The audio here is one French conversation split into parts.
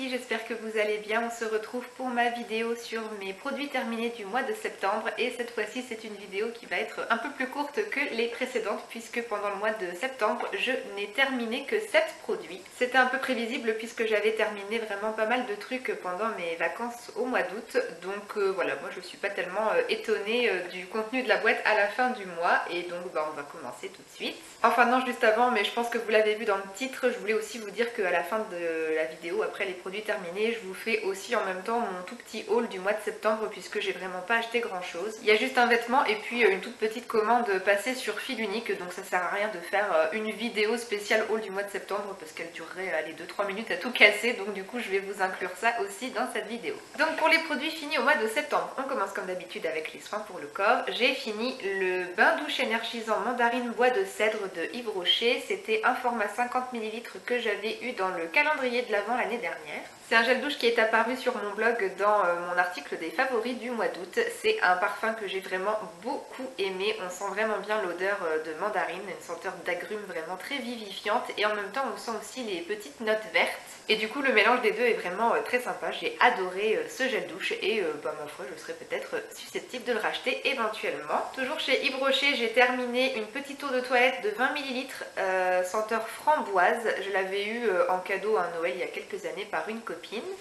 filles, j'espère que vous allez bien. On se retrouve pour ma vidéo sur mes produits terminés du mois de septembre et cette fois-ci c'est une vidéo qui va être un peu plus courte que les précédentes puisque pendant le mois de septembre je n'ai terminé que 7 produits. C'était un peu prévisible puisque j'avais terminé vraiment pas mal de trucs pendant mes vacances au mois d'août, donc voilà, moi je suis pas tellement étonnée du contenu de la boîte à la fin du mois et donc on va commencer tout de suite. Enfin non, juste avant, mais je pense que vous l'avez vu dans le titre, je voulais aussi vous dire qu'à la fin de la vidéo, après les produits terminés, je vous fais aussi en même temps mon tout petit haul du mois de septembre puisque j'ai vraiment pas acheté grand chose. Il y a juste un vêtement et puis une toute petite commande passée sur fil unique, donc ça sert à rien de faire une vidéo spéciale haul du mois de septembre parce qu'elle durerait les 2-3 minutes à tout casser, donc du coup je vais vous inclure ça aussi dans cette vidéo. Donc pour les produits finis au mois de septembre, on commence comme d'habitude avec les soins pour le corps. J'ai fini le bain douche énergisant mandarine bois de cèdre de Yves Rocher. C'était un format 50 ml que j'avais eu dans le calendrier de l'Avent l'année dernière. C'est un gel douche qui est apparu sur mon blog dans mon article des favoris du mois d'août. C'est un parfum que j'ai vraiment beaucoup aimé. On sent vraiment bien l'odeur de mandarine, une senteur d'agrumes vraiment très vivifiante et en même temps on sent aussi les petites notes vertes. Et du coup le mélange des deux est vraiment très sympa. J'ai adoré ce gel douche et ma foi je serais peut-être susceptible de le racheter éventuellement. Toujours chez Yves Rocher, j'ai terminé une petite eau de toilette de 20 ml senteur framboise. Je l'avais eu en cadeau à Noël il y a quelques années par une copine.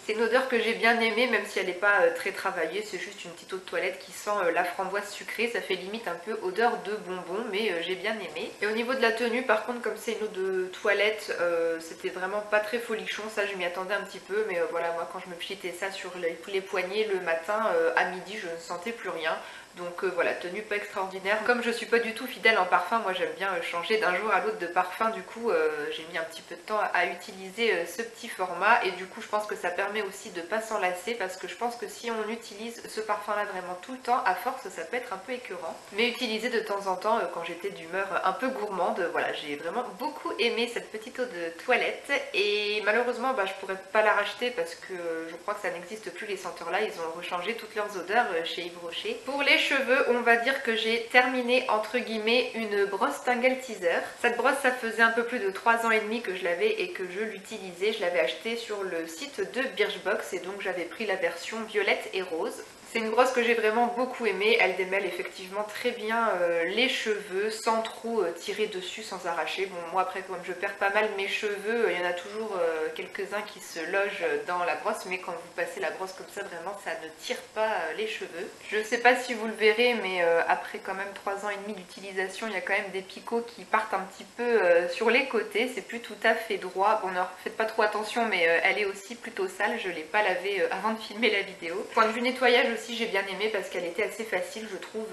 C'est une odeur que j'ai bien aimée même si elle n'est pas très travaillée. C'est juste une petite eau de toilette qui sent la framboise sucrée. Ça fait limite un peu odeur de bonbon mais j'ai bien aimé. Et au niveau de la tenue par contre comme c'est une eau de toilette c'était vraiment pas très folichon. Ça je m'y attendais un petit peu mais voilà, moi quand je me pchitais ça sur les poignets le matin à midi je ne sentais plus rien. Donc voilà, tenue pas extraordinaire. Comme je suis pas du tout fidèle en parfum, moi j'aime bien changer d'un jour à l'autre de parfum. Du coup j'ai mis un petit peu de temps à utiliser ce petit format. Et du coup je pense que ça permet aussi de pas s'enlacer. Parce que je pense que si on utilise ce parfum là vraiment tout le temps, à force ça peut être un peu écœurant. Mais utilisé de temps en temps quand j'étais d'humeur un peu gourmande, voilà, j'ai vraiment beaucoup aimé cette petite eau de toilette. Et malheureusement je pourrais pas la racheter parce que je crois que ça n'existe plus les senteurs là. Ils ont rechangé toutes leurs odeurs chez Yves Rocher. Pour les cheveux, on va dire que j'ai terminé entre guillemets une brosse Tangle Teaser. Cette brosse, ça faisait un peu plus de 3 ans et demi que je l'avais et que je l'utilisais. Je l'avais achetée sur le site de Birchbox et donc j'avais pris la version violette et rose. C'est une brosse que j'ai vraiment beaucoup aimée, elle démêle effectivement très bien les cheveux sans trop tirer dessus, sans arracher. Bon moi après comme je perds pas mal mes cheveux, il y en a toujours quelques-uns qui se logent dans la brosse, mais quand vous passez la brosse comme ça vraiment ça ne tire pas les cheveux. Je sais pas si vous le verrez mais après quand même 3 ans et demi d'utilisation il y a quand même des picots qui partent un petit peu sur les côtés, c'est plus tout à fait droit. Bon ne faites pas trop attention mais elle est aussi plutôt sale, je l'ai pas lavée avant de filmer la vidéo. Point de vue nettoyage aussi j'ai bien aimé parce qu'elle était assez facile je trouve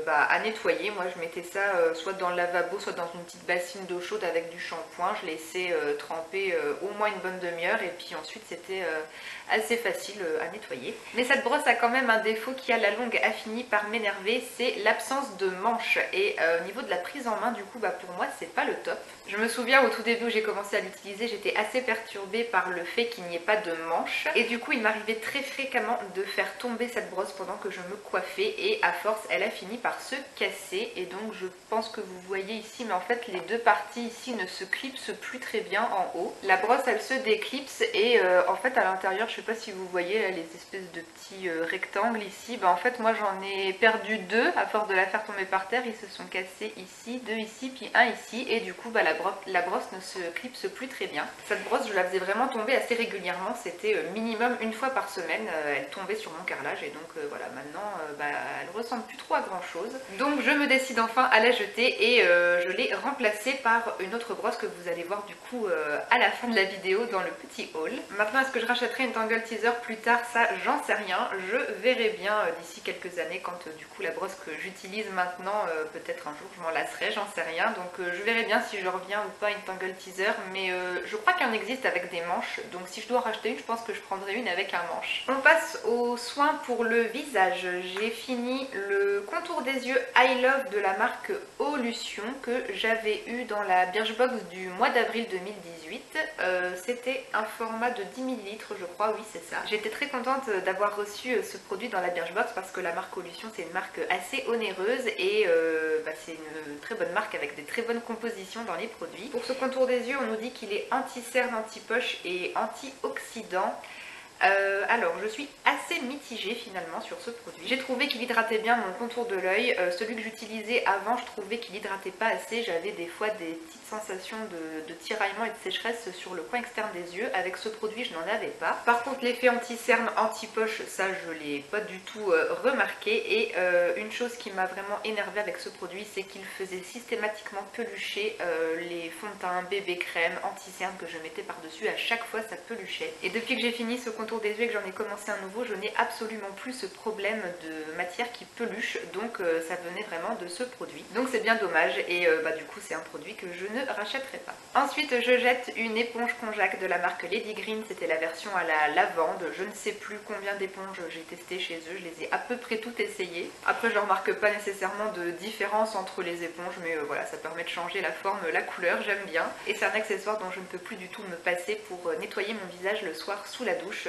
à nettoyer. Moi je mettais ça soit dans le lavabo soit dans une petite bassine d'eau chaude avec du shampoing, je laissais tremper au moins une bonne demi-heure et puis ensuite c'était assez facile à nettoyer. Mais cette brosse a quand même un défaut qui à la longue a fini par m'énerver, c'est l'absence de manche et au niveau de la prise en main du coup pour moi c'est pas le top. Je me souviens au tout début où j'ai commencé à l'utiliser j'étais assez perturbée par le fait qu'il n'y ait pas de manche et du coup il m'arrivait très fréquemment de faire tomber cette brosse pendant que je me coiffais et à force elle a fini par se casser et donc je pense que vous voyez ici mais en fait les deux parties ici ne se clipsent plus très bien en haut. La brosse elle se déclipse et en fait à l'intérieur je sais pas si vous voyez là, les espèces de petits rectangles ici, en fait moi j'en ai perdu 2 à force de la faire tomber par terre, ils se sont cassés ici, 2 ici puis 1 ici et du coup la brosse ne se clipse plus très bien. Cette brosse je la faisais vraiment tomber assez régulièrement, c'était minimum une fois par semaine, elle tombait sur mon carrelage et donc voilà maintenant elle ressemble plus trop à grand chose. Donc je me décide enfin à la jeter et je l'ai remplacée par une autre brosse que vous allez voir du coup à la fin de la vidéo dans le petit haul. Maintenant est-ce que je rachèterai une Tangle Teaser plus tard? Ça j'en sais rien, je verrai bien d'ici quelques années quand du coup la brosse que j'utilise maintenant peut-être un jour je m'en lasserai, j'en sais rien, donc je verrai bien si je reviens ou pas une Tangle Teaser, mais je crois qu'il en existe avec des manches, donc si je dois racheter une je pense que je prendrai une avec un manche. On passe aux soins pour le visage, j'ai fini le contour des yeux I Love de la marque Eau-Lution que j'avais eu dans la Birchbox du mois d'avril 2018. C'était un format de 10 ml je crois, oui c'est ça. J'étais très contente d'avoir reçu ce produit dans la Birchbox parce que la marque Eau-Lution c'est une marque assez onéreuse et c'est une très bonne marque avec des très bonnes compositions dans les produits. Pour ce contour des yeux on nous dit qu'il est anti-cerne, anti-poche et anti-oxydant. Alors je suis assez mitigée finalement sur ce produit. J'ai trouvé qu'il hydratait bien mon contour de l'œil. Celui que j'utilisais avant je trouvais qu'il hydratait pas assez. J'avais des fois des petites sensations de tiraillement et de sécheresse sur le coin externe des yeux. Avec ce produit je n'en avais pas. Par contre l'effet anti-cerne, anti-poche, ça je l'ai pas du tout remarqué. Et une chose qui m'a vraiment énervée avec ce produit, c'est qu'il faisait systématiquement pelucher les fonds de teint, bébé crème, anti-cerne que je mettais par dessus. À chaque fois ça peluchait. Et depuis que j'ai fini ce contour des yeux et que j'en ai commencé un nouveau, je n'ai absolument plus ce problème de matière qui peluche, donc ça venait vraiment de ce produit. Donc c'est bien dommage et du coup c'est un produit que je ne rachèterai pas. Ensuite je jette une éponge konjac de la marque Lady Green, c'était la version à la lavande. Je ne sais plus combien d'éponges j'ai testé chez eux, je les ai à peu près toutes essayées. Après je ne remarque pas nécessairement de différence entre les éponges, mais voilà, ça permet de changer la forme, la couleur, j'aime bien. Et c'est un accessoire dont je ne peux plus du tout me passer pour nettoyer mon visage le soir sous la douche.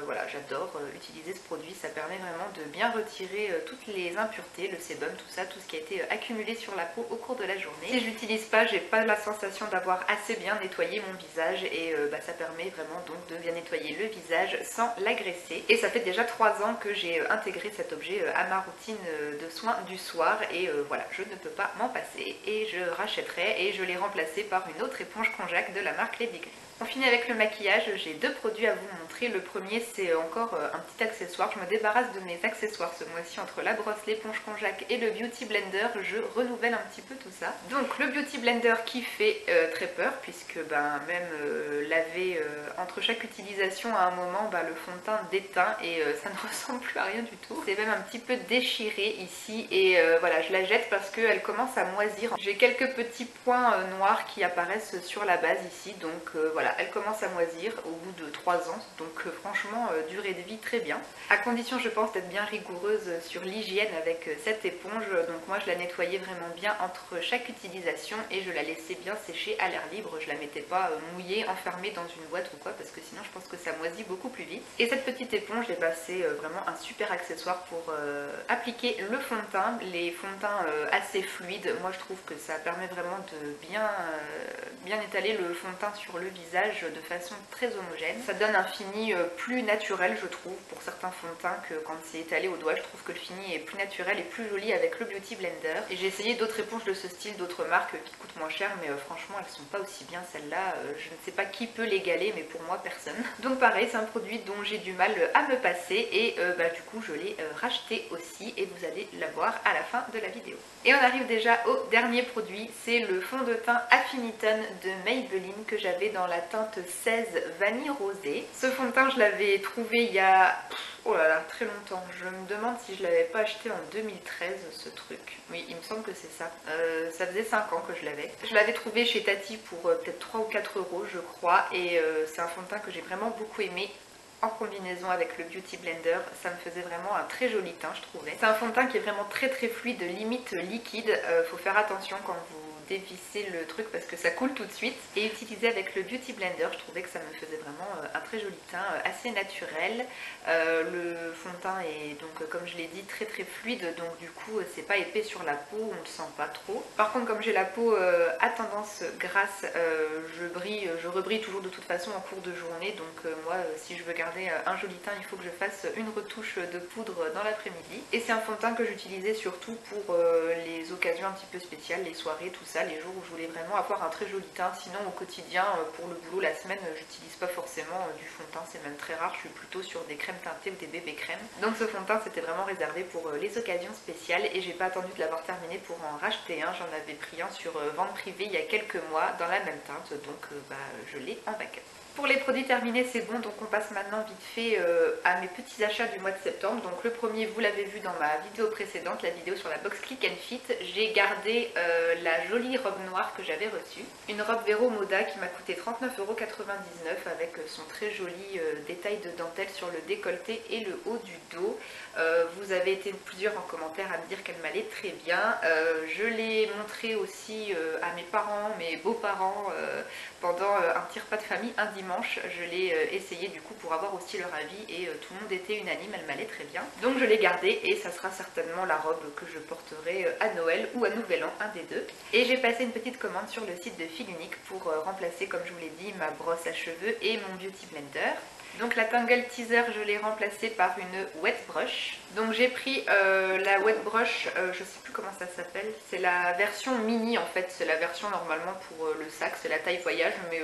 Voilà, j'adore utiliser ce produit, ça permet vraiment de bien retirer toutes les impuretés, le sébum, tout ça, tout ce qui a été accumulé sur la peau au cours de la journée. Si je l'utilise pas, j'ai pas la sensation d'avoir assez bien nettoyé mon visage et ça permet vraiment donc de bien nettoyer le visage sans l'agresser. Et ça fait déjà 3 ans que j'ai intégré cet objet à ma routine de soins du soir et voilà, je ne peux pas m'en passer et je rachèterai et je l'ai remplacé par une autre éponge konjac de la marque Lady Green. On finit avec le maquillage, j'ai 2 produits à vous montrer. Le premier c'est encore un petit accessoire, je me débarrasse de mes accessoires ce mois-ci entre la brosse, l'éponge konjac et le Beauty Blender, je renouvelle un petit peu tout ça. Donc le Beauty Blender qui fait très peur puisque même laver entre chaque utilisation à un moment le fond de teint déteint et ça ne ressemble plus à rien du tout. C'est même un petit peu déchiré ici et voilà, je la jette parce qu'elle commence à moisir. J'ai quelques petits points noirs qui apparaissent sur la base ici, donc voilà, elle commence à moisir au bout de 3 ans, donc franchement durée de vie très bien. À condition je pense d'être bien rigoureuse sur l'hygiène avec cette éponge, donc moi je la nettoyais vraiment bien entre chaque utilisation et je la laissais bien sécher à l'air libre, je la mettais pas mouillée, enfermée dans une boîte ou quoi parce que sinon je pense que ça moisit beaucoup plus vite. Et cette petite éponge, c'est vraiment un super accessoire pour appliquer le fond de teint, les fonds de teint assez fluides. Moi je trouve que ça permet vraiment de bien étaler le fond de teint sur le visage de façon très homogène. Ça donne un fini plus naturel je trouve pour certains fonds de teint que quand c'est étalé au doigt. Je trouve que le fini est plus naturel et plus joli avec le Beauty Blender. Et j'ai essayé d'autres éponges de ce style, d'autres marques qui coûtent moins cher, mais franchement elles sont pas aussi bien celles-là. Je ne sais pas qui peut l'égaler, mais pour moi personne. Donc pareil, c'est un produit dont j'ai du mal à me passer et du coup je l'ai racheté aussi et vous allez la voir à la fin de la vidéo. Et on arrive déjà au dernier produit, c'est le fond de teint Affiniton de Maybelline que j'avais dans la teinte 16 vanille rosée. Ce fond de teint je l'avais trouvé il y a oh là là, très longtemps. Je me demande si je l'avais pas acheté en 2013 ce truc. Oui, il me semble que c'est ça. Ça faisait 5 ans que je l'avais. Je l'avais trouvé chez Tati pour peut-être 3 ou 4 euros je crois et c'est un fond de teint que j'ai vraiment beaucoup aimé. En combinaison avec le Beauty Blender, ça me faisait vraiment un très joli teint je trouvais. C'est un fond de teint qui est vraiment très fluide, limite liquide. Faut faire attention quand vous dévisser le truc parce que ça coule tout de suite. Et utilisé avec le Beauty Blender, je trouvais que ça me faisait vraiment un très joli teint, assez naturel. Le fond de teint est donc comme je l'ai dit très fluide, donc du coup c'est pas épais sur la peau, on le sent pas trop. Par contre comme j'ai la peau à tendance grasse, je rebrille toujours de toute façon en cours de journée, donc moi si je veux garder un joli teint il faut que je fasse une retouche de poudre dans l'après-midi. Et c'est un fond de teint que j'utilisais surtout pour les occasions un petit peu spéciales, les soirées, tout ça, les jours où je voulais vraiment avoir un très joli teint. Sinon au quotidien pour le boulot la semaine j'utilise pas forcément du fond de teint, c'est même très rare, je suis plutôt sur des crèmes teintées ou des bébés crèmes. Donc ce fond de teint c'était vraiment réservé pour les occasions spéciales et j'ai pas attendu de l'avoir terminé pour en racheter un. J'en avais pris un sur vente privée il y a quelques mois dans la même teinte, donc je l'ai en backup. Pour les produits terminés, c'est bon, donc on passe maintenant vite fait à mes petits achats du mois de septembre. Donc le premier, vous l'avez vu dans ma vidéo précédente, la vidéo sur la box Click and Fit. J'ai gardé la jolie robe noire que j'avais reçue. Une robe Vero Moda qui m'a coûté 39,99 € avec son très joli détail de dentelle sur le décolleté et le haut du dos. Vous avez été plusieurs en commentaire à me dire qu'elle m'allait très bien. Je l'ai montrée aussi à mes parents, mes beaux-parents pendant un petit repas de famille un dimanche. Je l'ai essayé du coup pour avoir aussi leur avis et tout le monde était unanime, elle m'allait très bien. Donc je l'ai gardée et ça sera certainement la robe que je porterai à Noël ou à Nouvel An, un des deux. Et j'ai passé une petite commande sur le site de Filunique pour remplacer, comme je vous l'ai dit, ma brosse à cheveux et mon beauty blender. Donc la Tangle Teezer, je l'ai remplacée par une wet brush. Donc j'ai pris la wet brush, je sais plus comment ça s'appelle, c'est la version mini en fait, c'est la version normalement pour le sac, c'est la taille voyage, mais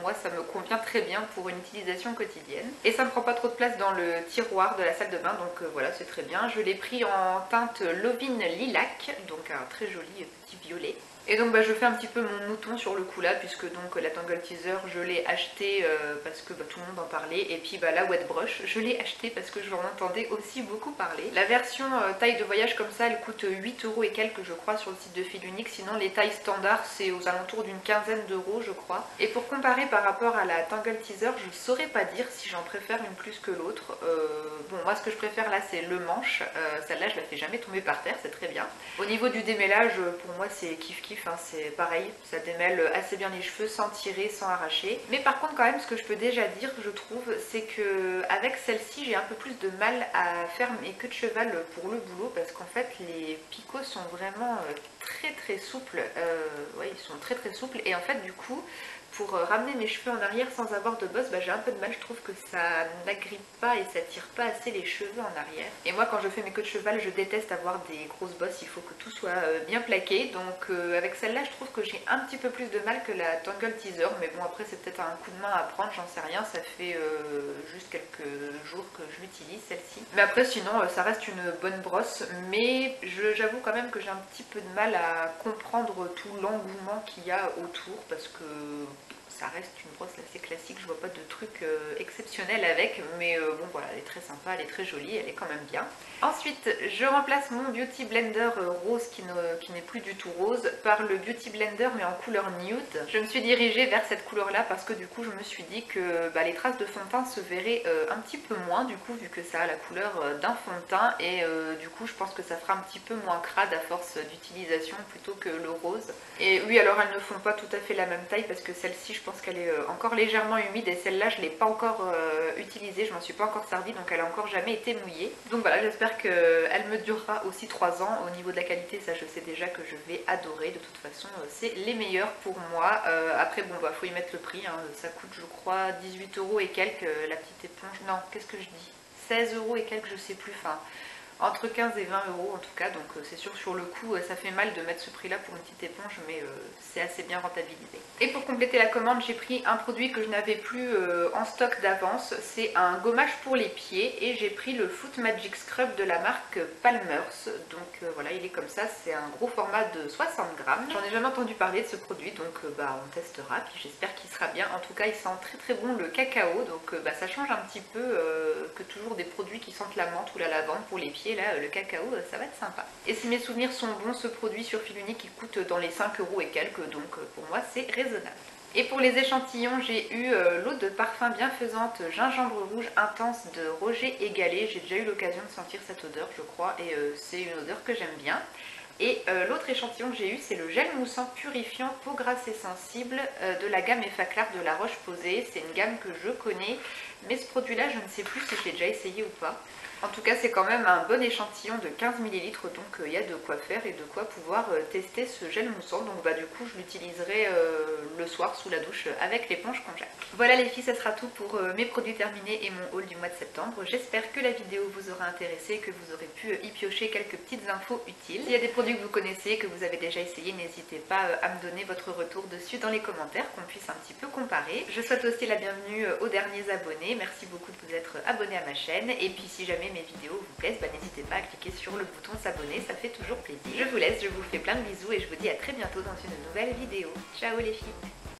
moi ça me convient très bien pour une utilisation quotidienne. Et ça ne prend pas trop de place dans le tiroir de la salle de bain, donc voilà, c'est très bien. Je l'ai pris en teinte Lovin Lilac, donc un très joli petit violet. Et donc je fais un petit peu mon mouton sur le coup là, puisque donc la Tangle Teezer je l'ai acheté parce que tout le monde en parlait, et puis la wet brush je l'ai acheté parce que j'en entendais aussi beaucoup parler. La version taille de voyage comme ça elle coûte 8 € et quelques je crois sur le site de Filunique, sinon les tailles standards c'est aux alentours d'une quinzaine d'euros je crois. Et pour comparer par rapport à la Tangle Teezer, je ne saurais pas dire si j'en préfère une plus que l'autre. Bon moi ce que je préfère là c'est le manche, celle-là je la fais jamais tomber par terre, c'est très bien. Au niveau du démêlage pour moi c'est kiff kiff. C'est pareil, ça démêle assez bien les cheveux sans tirer, sans arracher. Mais par contre quand même ce que je peux déjà dire je trouve, c'est que avec celle-ci j'ai un peu plus de mal à faire mes queues de cheval pour le boulot, parce qu'en fait les picots sont vraiment très souples, ouais, ils sont très souples, et en fait du coup pour ramener mes cheveux en arrière sans avoir de bosse, j'ai un peu de mal, je trouve que ça n'agrippe pas et ça tire pas assez les cheveux en arrière. Et moi quand je fais mes queues de cheval, je déteste avoir des grosses bosses, il faut que tout soit bien plaqué. Donc avec celle-là, je trouve que j'ai un petit peu plus de mal que la Tangle Teezer, mais bon après c'est peut-être un coup de main à prendre, j'en sais rien, ça fait juste quelques jours que je l'utilise celle-ci. Mais après sinon ça reste une bonne brosse, mais j'avoue quand même que j'ai un petit peu de mal à comprendre tout l'engouement qu'il y a autour, parce que ça reste une brosse assez classique, je vois pas de truc exceptionnel avec, mais bon voilà, elle est très sympa, elle est très jolie, elle est quand même bien. Ensuite, je remplace mon Beauty Blender rose qui n'est plus du tout rose par le Beauty Blender mais en couleur nude. Je me suis dirigée vers cette couleur là parce que du coup je me suis dit que les traces de fond de teint se verraient un petit peu moins du coup, vu que ça a la couleur d'un fond de teint, et du coup je pense que ça fera un petit peu moins crade à force d'utilisation plutôt que le rose. Et oui, alors elles ne font pas tout à fait la même taille parce que celle-ci je pense qu'elle est encore légèrement humide, et celle-là je ne l'ai pas encore utilisée, je m'en suis pas encore servie, donc elle a encore jamais été mouillée. Donc voilà, j'espère qu'elle me durera aussi 3 ans. Au niveau de la qualité, ça je sais déjà que je vais adorer, de toute façon c'est les meilleurs pour moi. Après bon faut y mettre le prix, hein. Ça coûte je crois 18 € et quelques la petite éponge, non qu'est-ce que je dis, 16 € et quelques je sais plus, enfin entre 15 et 20 € en tout cas, donc c'est sûr sur le coup ça fait mal de mettre ce prix là pour une petite éponge, mais c'est assez bien rentabilisé. Et pour compléter la commande, j'ai pris un produit que je n'avais plus en stock d'avance, c'est un gommage pour les pieds, et j'ai pris le Foot Magic Scrub de la marque Palmer's. Donc voilà, il est comme ça, c'est un gros format de 60 grammes. J'en ai jamais entendu parler de ce produit, donc on testera, puis j'espère qu'il sera bien. En tout cas il sent très bon le cacao, donc ça change un petit peu que toujours des produits qui sentent la menthe ou la lavande pour les pieds. Là le cacao ça va être sympa. Et si mes souvenirs sont bons, ce produit sur Filunique il coûte dans les 5 € et quelques, donc pour moi c'est raisonnable. Et pour les échantillons, j'ai eu l'eau de parfum bienfaisante gingembre rouge intense de Roger Égalé. J'ai déjà eu l'occasion de sentir cette odeur je crois, et c'est une odeur que j'aime bien. Et l'autre échantillon que j'ai eu, c'est le gel moussant purifiant peau grasse et sensible de la gamme Effaclar de La Roche-Posay. C'est une gamme que je connais, mais ce produit là je ne sais plus si je l'ai déjà essayé ou pas. En tout cas c'est quand même un bon échantillon de 15 ml, donc il y a de quoi faire et de quoi pouvoir tester ce gel moussant. Donc du coup je l'utiliserai le soir sous la douche avec l'éponge Konjac. Voilà les filles, ça sera tout pour mes produits terminés et mon haul du mois de septembre. J'espère que la vidéo vous aura intéressé, que vous aurez pu y piocher quelques petites infos utiles. S'il y a des produits que vous connaissez, que vous avez déjà essayé, n'hésitez pas à me donner votre retour dessus dans les commentaires, qu'on puisse un petit peu comparer. Je souhaite aussi la bienvenue aux derniers abonnés, merci beaucoup de vous être abonnés à ma chaîne, et puis si jamais mes vidéos vous plaisent, n'hésitez pas à cliquer sur le bouton s'abonner, ça fait toujours plaisir. Je vous laisse, je vous fais plein de bisous et je vous dis à très bientôt dans une nouvelle vidéo. Ciao les filles!